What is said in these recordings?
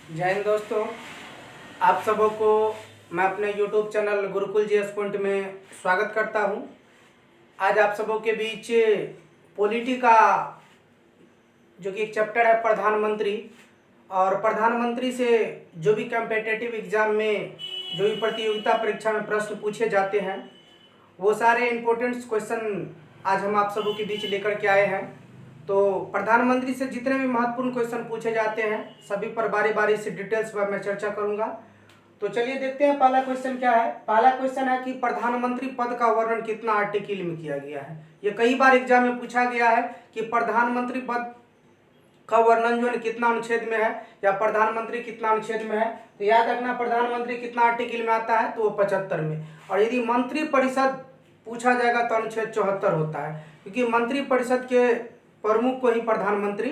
जय हिंद दोस्तों, आप सबों को मैं अपने YouTube channel Gurukul GS point में स्वागत करता हूं। आज आप सबों के बीच पॉलिटी का जो कि एक चैप्टर है प्रधानमंत्री, और प्रधानमंत्री से जो भी कॉम्पिटिटिव एग्ज़ाम में जो भी प्रतियोगिता परीक्षा में प्रश्न पूछे जाते हैं वो सारे इम्पोर्टेंट क्वेश्चन आज हम आप सबों के बीच लेकर के आए हैं। तो प्रधानमंत्री से जितने भी महत्वपूर्ण क्वेश्चन पूछे जाते हैं सभी पर बारी बारी से डिटेल्स पर मैं चर्चा करूंगा। तो चलिए देखते हैं पहला क्वेश्चन क्या है। पहला क्वेश्चन है कि प्रधानमंत्री पद का वर्णन कितना आर्टिकल में किया गया है। ये कई बार एग्जाम में पूछा गया है कि प्रधानमंत्री पद का वर्णन जो है कितना अनुच्छेद में है या प्रधानमंत्री कितना अनुच्छेद में है। तो याद रखना प्रधानमंत्री कितना आर्टिकल में आता है तो वो 75 में। और यदि मंत्री परिषद पूछा जाएगा तो अनुच्छेद 74 होता है, क्योंकि मंत्री परिषद के प्रमुख को ही प्रधानमंत्री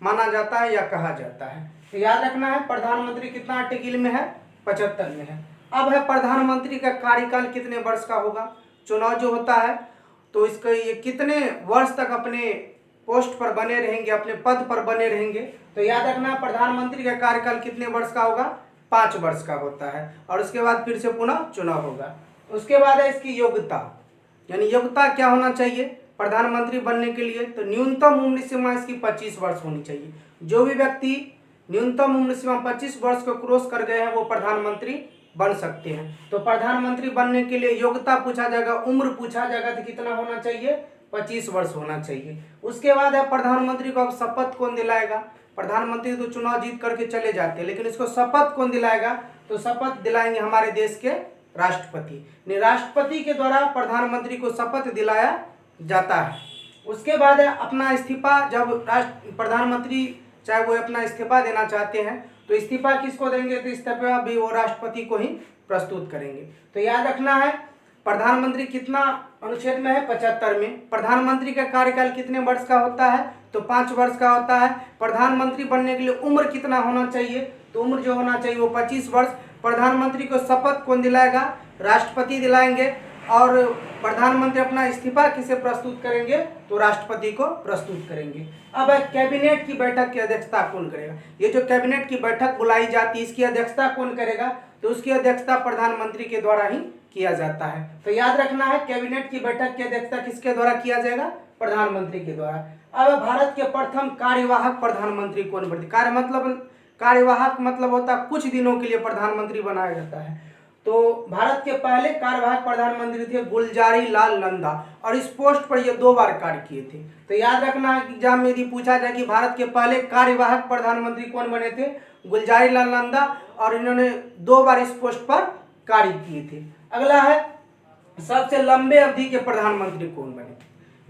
माना जाता है या कहा जाता है। तो याद रखना है प्रधानमंत्री कितना आर्टिकल में है, 75 में है। अब है प्रधानमंत्री का कार्यकाल कितने वर्ष का होगा। चुनाव जो होता है तो इसका ये कितने वर्ष तक अपने पोस्ट पर बने रहेंगे, अपने पद पर बने रहेंगे। तो याद रखना प्रधानमंत्री का कार्यकाल कितने वर्ष का होगा, 5 वर्ष का होता है। और उसके बाद फिर से पुनः चुनाव होगा। उसके बाद है इसकी योग्यता, यानी योग्यता क्या होना चाहिए प्रधानमंत्री बनने के लिए। तो न्यूनतम उम्र सीमा इसकी 25 वर्ष होनी चाहिए। जो भी व्यक्ति न्यूनतम उम्र सीमा 25 वर्ष को क्रॉस कर गए हैं वो प्रधानमंत्री बन सकते हैं। तो प्रधानमंत्री बनने के लिए योग्यता पूछा जाएगा, उम्र पूछा जाएगा तो कितना होना चाहिए, 25 वर्ष होना चाहिए। उसके बाद है प्रधानमंत्री को अब शपथ कौन दिलाएगा। प्रधानमंत्री तो चुनाव जीत करके चले जाते हैं, लेकिन इसको शपथ कौन दिलाएगा। तो शपथ दिलाएंगे हमारे देश के राष्ट्रपति। राष्ट्रपति के द्वारा प्रधानमंत्री को शपथ दिलाया जाता है। उसके बाद है अपना इस्तीफा। जब प्रधानमंत्री चाहे वो अपना इस्तीफा देना चाहते हैं तो इस्तीफा किसको देंगे, तो इस्तीफा भी वो राष्ट्रपति को ही प्रस्तुत करेंगे। तो याद रखना है प्रधानमंत्री कितना अनुच्छेद में है, 75 में। प्रधानमंत्री का कार्यकाल कितने वर्ष का होता है, तो 5 वर्ष का होता है। प्रधानमंत्री बनने के लिए उम्र कितना होना चाहिए, तो उम्र जो होना चाहिए वो 25 वर्ष। प्रधानमंत्री को शपथ कौन दिलाएगा, राष्ट्रपति दिलाएंगे। और प्रधानमंत्री अपना इस्तीफा किसे प्रस्तुत करेंगे, तो राष्ट्रपति को प्रस्तुत करेंगे। अब कैबिनेट की बैठक की अध्यक्षता कौन करेगा। ये जो कैबिनेट की बैठक बुलाई जाती है इसकी अध्यक्षता कौन करेगा, तो उसकी अध्यक्षता प्रधानमंत्री के द्वारा ही किया जाता है। तो याद रखना है कैबिनेट की बैठक की अध्यक्षता किसके द्वारा किया जाएगा, प्रधानमंत्री के द्वारा। अब भारत के प्रथम कार्यवाहक प्रधानमंत्री कौन बनते। कार्यवाहक मतलब होता है कुछ दिनों के लिए प्रधानमंत्री बनाया जाता है। तो भारत के पहले कार्यवाहक प्रधानमंत्री थे गुलजारी लाल नंदा, और इस पोस्ट पर ये 2 बार कार्य किए थे। तो याद रखना एग्जाम में यदि पूछा जाए कि भारत के पहले कार्यवाहक प्रधानमंत्री कौन बने थे, गुलजारी लाल नंदा, और इन्होंने 2 बार इस पोस्ट पर कार्य किए थे। अगला है सबसे लंबे अवधि के प्रधानमंत्री कौन बने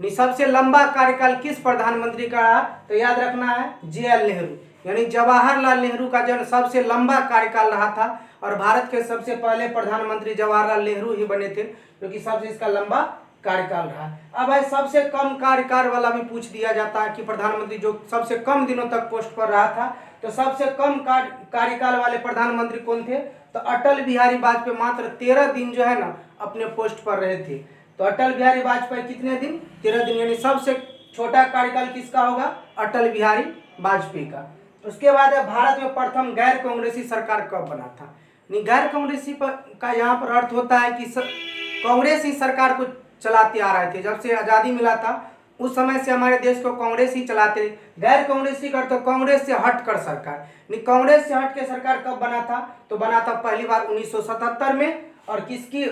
थे। सबसे लंबा कार्यकाल किस प्रधानमंत्री का रहा, तो याद रखना है JL नेहरू, यानी जवाहरलाल नेहरू का जो सबसे लंबा कार्यकाल रहा था। और भारत के सबसे पहले प्रधानमंत्री जवाहरलाल नेहरू ही बने थे, क्योंकि सबसे इसका लंबा कार्यकाल रहा। अब है सबसे कम कार्यकाल वाला भी पूछ दिया जाता है कि प्रधानमंत्री जो सबसे कम दिनों तक पोस्ट पर रहा था, तो सबसे कम कार्यकाल वाले प्रधानमंत्री कौन थे, तो अटल बिहारी वाजपेयी मात्र 13 दिन जो है ना अपने पोस्ट पर रहे थे। तो अटल बिहारी वाजपेयी कितने दिन, 13 दिन, यानी सबसे छोटा कार्यकाल किसका होगा, अटल बिहारी वाजपेयी का। उसके बाद भारत में प्रथम गैर कांग्रेसी सरकार कब बना था। गैर कांग्रेसी का यहाँ पर अर्थ होता है कि कांग्रेस ही सरकार को चलाते आ रहे थे। जब से आज़ादी मिला था उस समय से हमारे देश को कांग्रेस ही चलाते। गैर कांग्रेसी का तो कांग्रेस से हटकर सरकार। कांग्रेस से हट के सरकार कब बना था, तो बना था पहली बार 1977 में। और किसकी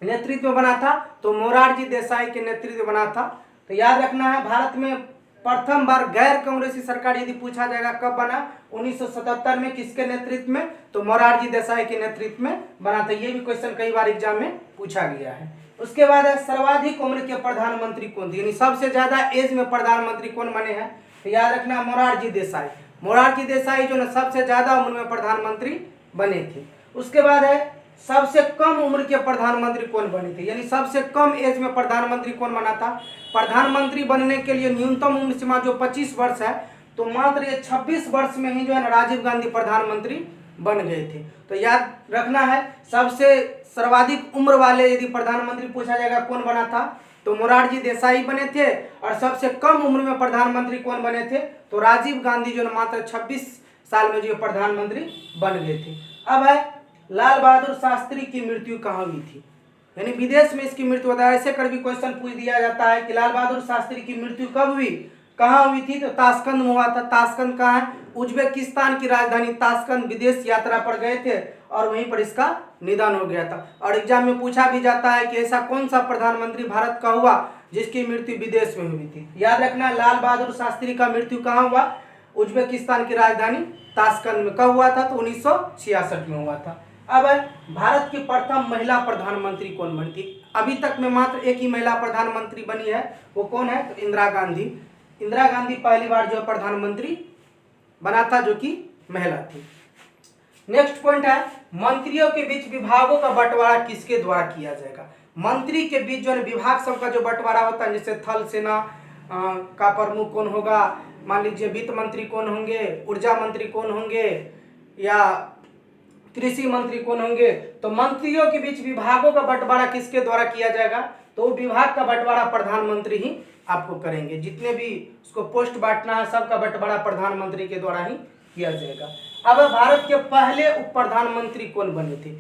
नेतृत्व में बना था, तो मोरारजी देसाई के नेतृत्व में बना था। तो याद रखना है भारत में प्रथम बार गैर कांग्रेसी सरकार यदि पूछा जाएगा कब बना, 1977 में। किसके नेतृत्व में, तो मोरारजी देसाई के नेतृत्व में बना था। ये भी क्वेश्चन कई बार एग्जाम में पूछा गया है। उसके बाद है सर्वाधिक उम्र के प्रधानमंत्री कौन थे, यानी सबसे ज्यादा एज में प्रधानमंत्री कौन बने हैं। तो याद रखना मोरारजी देसाई। मोरारजी देसाई जो ना सबसे ज्यादा उम्र में प्रधानमंत्री बने थे। उसके बाद है सबसे कम उम्र के प्रधानमंत्री कौन बने थे, यानी सबसे कम एज में प्रधानमंत्री कौन बना था। प्रधानमंत्री बनने के लिए न्यूनतम उम्र सीमा जो 25 वर्ष है, तो मात्र ये 26 वर्ष में ही जो है ना राजीव गांधी प्रधानमंत्री बन गए थे। तो याद रखना है सबसे सर्वाधिक उम्र वाले यदि प्रधानमंत्री पूछा जाएगा कौन बना था, तो मोरारजी देसाई बने थे। और सबसे कम उम्र में प्रधानमंत्री कौन बने थे, तो राजीव गांधी जो मात्र 26 साल में जो प्रधानमंत्री बन गए थे। अब है लाल बहादुर शास्त्री की मृत्यु कहाँ हुई थी, यानी विदेश में इसकी मृत्यु होता है। ऐसे कर भी क्वेश्चन पूछ दिया जाता है कि लाल बहादुर शास्त्री की मृत्यु कब हुई, कहाँ हुई थी, तो ताशकंद में हुआ था। ताशकंद कहाँ है, उज्बेकिस्तान की राजधानी ताशकंद। विदेश यात्रा पर गए थे और वहीं पर इसका निधन हो गया था। और एग्जाम में पूछा भी जाता है कि ऐसा कौन सा प्रधानमंत्री भारत का हुआ जिसकी मृत्यु विदेश में हुई थी। याद रखना, लाल बहादुर शास्त्री का मृत्यु कहाँ हुआ, उज्बेकिस्तान की राजधानी ताशकंद में। कब हुआ था, तो 1966 में हुआ था। अब भारत की प्रथम महिला प्रधानमंत्री कौन बनी थी। अभी तक में मात्र एक ही महिला प्रधानमंत्री बनी है, वो कौन है, तो इंदिरा गांधी। इंदिरा गांधी पहली बार जो प्रधानमंत्री बना था, जो कि महिला थी। नेक्स्ट पॉइंट है, मंत्रियों के बीच विभागों का बंटवारा किसके द्वारा किया जाएगा। मंत्री के बीच जो है विभाग सबका जो बंटवारा होता है, जैसे थल सेना का प्रमुख कौन होगा, मान लीजिए वित्त मंत्री कौन होंगे, ऊर्जा मंत्री कौन होंगे, या कृषि मंत्री कौन होंगे। तो मंत्रियों के बीच विभागों का बंटवारा किसके द्वारा किया जाएगा, तो विभाग का बंटवारा प्रधानमंत्री ही आपको करेंगे। जितने भी उसको पोस्ट बांटना है, सबका बंटवारा प्रधानमंत्री के द्वारा ही किया जाएगा। अब भारत के पहले उप प्रधानमंत्री कौन बने थे।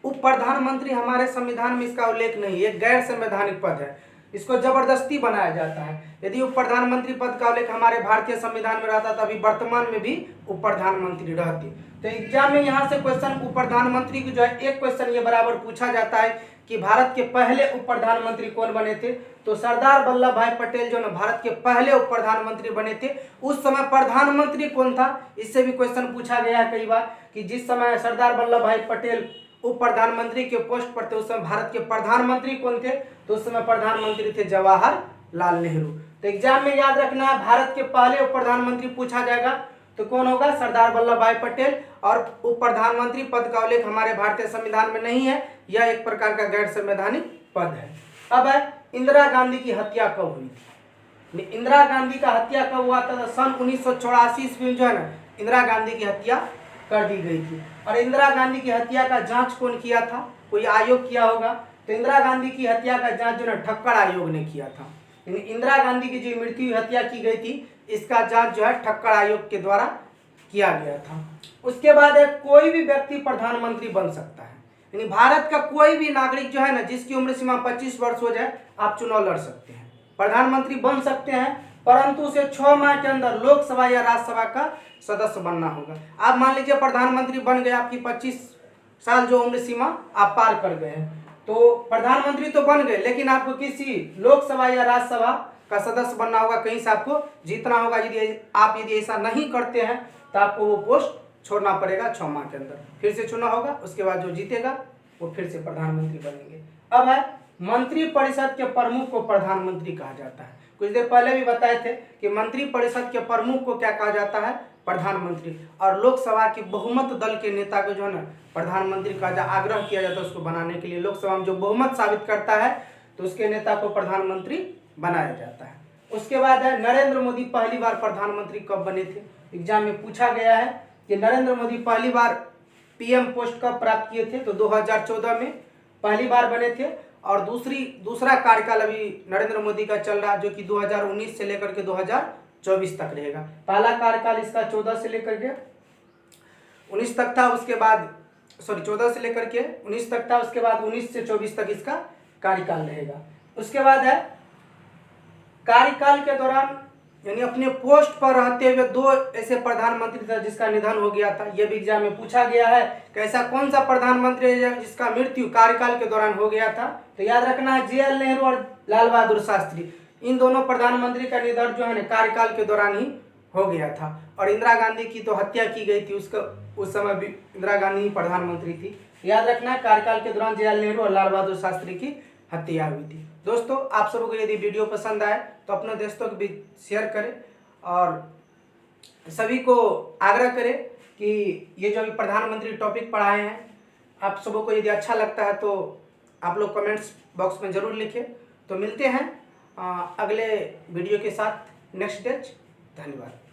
उप प्रधानमंत्री हमारे संविधान में इसका उल्लेख नहीं है, गैर संवैधानिक पद है, इसको जबरदस्ती बनाया जाता है। यदि उप प्रधानमंत्री पद का उल्लेख हमारे भारतीय संविधान में रहता, तभी वर्तमान में भी उप प्रधानमंत्री रहती। तो एग्जाम में यहाँ से क्वेश्चन उप प्रधानमंत्री की जो है एक क्वेश्चन ये बराबर पूछा जाता है कि भारत के पहले उप प्रधानमंत्री कौन बने थे, तो सरदार वल्लभ भाई पटेल जो ना भारत के पहले उप प्रधानमंत्री बने थे। उस समय प्रधानमंत्री कौन था, इससे भी क्वेश्चन पूछा गया है कई बार कि जिस समय सरदार वल्लभ भाई पटेल उप प्रधानमंत्री के पोस्ट पर थे, उस समय भारत के प्रधानमंत्री कौन थे, तो उस समय प्रधानमंत्री थे जवाहरलाल नेहरू। तो एग्जाम में याद रखना है, भारत के पहले उप प्रधानमंत्री पूछा जाएगा तो कौन होगा, सरदार वल्लभ भाई पटेल। और उप प्रधानमंत्री पद का उल्लेख हमारे भारतीय संविधान में नहीं है, यह एक प्रकार का गैर संवैधानिक पद है। अब है इंदिरा गांधी की हत्या कब हुई थी। इंदिरा गांधी का हत्या कब हुआ था, तो सन 1984 ईस्वी में जो है ना इंदिरा गांधी की हत्या कर दी गई थी। और इंदिरा गांधी की हत्या का जांच कौन किया था, कोई आयोग किया होगा। तो इंदिरा गांधी की हत्या का जांच जो है ठक्कर आयोग ने किया था। इंदिरा गांधी की जो मृत्यु हत्या की गई थी, इसका जांच जो है ठक्कर आयोग के द्वारा किया गया था। उसके बाद कोई भी व्यक्ति प्रधानमंत्री बन सकता है, यानी भारत का कोई भी नागरिक जो है ना, जिसकी उम्र सीमा 25 वर्ष हो जाए, आप चुनाव लड़ सकते हैं, प्रधानमंत्री बन सकते हैं, परंतु उसे 6 माह के अंदर लोकसभा या राज्यसभा का सदस्य बनना होगा। आप मान लीजिए प्रधानमंत्री बन गए, आपकी 25 साल जो उम्र सीमा आप पार कर गए हैं, तो प्रधानमंत्री तो बन गए, लेकिन आपको किसी लोकसभा या राज्यसभा का सदस्य बनना होगा, कहीं से आपको जीतना होगा। यदि ऐसा नहीं करते हैं तो आपको वो पोस्ट छोड़ना पड़ेगा 6 माह के अंदर, फिर से चुना होगा, उसके बाद जो जीतेगा वो फिर से प्रधानमंत्री बनेंगे। अब है मंत्री परिषद के प्रमुख को प्रधानमंत्री कहा जाता है। कुछ देर पहले भी बताए थे कि मंत्री परिषद के प्रमुख को क्या कहा जाता है, प्रधानमंत्री। और लोकसभा के बहुमत दल के नेता को जो है ना प्रधानमंत्री का आग्रह किया जाता है उसको बनाने के लिए। लोकसभा में जो बहुमत साबित करता है तो उसके नेता को प्रधानमंत्री बनाया जाता है। उसके बाद है नरेंद्र मोदी पहली बार प्रधानमंत्री कब बने थे। एग्जाम में पूछा गया है कि नरेंद्र मोदी पहली बार पीएम पोस्ट कब प्राप्त किए थे, तो 2014 में पहली बार बने थे। और दूसरा कार्यकाल अभी नरेंद्र मोदी का चल रहा, जो कि 2019 से लेकर के 2024 तक रहेगा। पहला कार्यकाल इसका 14 से लेकर के 19 तक था, उसके बाद 14 से लेकर के 19 तक था, उसके बाद 19 से 24 तक इसका कार्यकाल रहेगा। उसके बाद है कार्यकाल के दौरान यानी अपने पोस्ट पर रहते हुए 2 ऐसे प्रधानमंत्री थे जिसका निधन हो गया था। यह भी एग्जाम में पूछा गया है कि ऐसा कौन सा प्रधानमंत्री है जिसका मृत्यु कार्यकाल के दौरान हो गया था। तो याद रखना है JL नेहरू और लाल बहादुर शास्त्री, इन दोनों प्रधानमंत्री का निधन जो है ना कार्यकाल के दौरान ही हो गया था। और इंदिरा गांधी की तो हत्या की गई थी, उस समय भी इंदिरा गांधी ही प्रधानमंत्री थी। याद रखना कार्यकाल के दौरान JL नेहरू और लाल बहादुर शास्त्री की हत्या हुई थी। दोस्तों, आप सबों को यदि वीडियो पसंद आए तो अपने दोस्तों को भी शेयर करें और सभी को आग्रह करें कि ये जो अभी प्रधानमंत्री टॉपिक पढ़ाए हैं, आप सबों को यदि अच्छा लगता है तो आप लोग कमेंट्स बॉक्स में ज़रूर लिखें। तो मिलते हैं अगले वीडियो के साथ नेक्स्ट डे। धन्यवाद।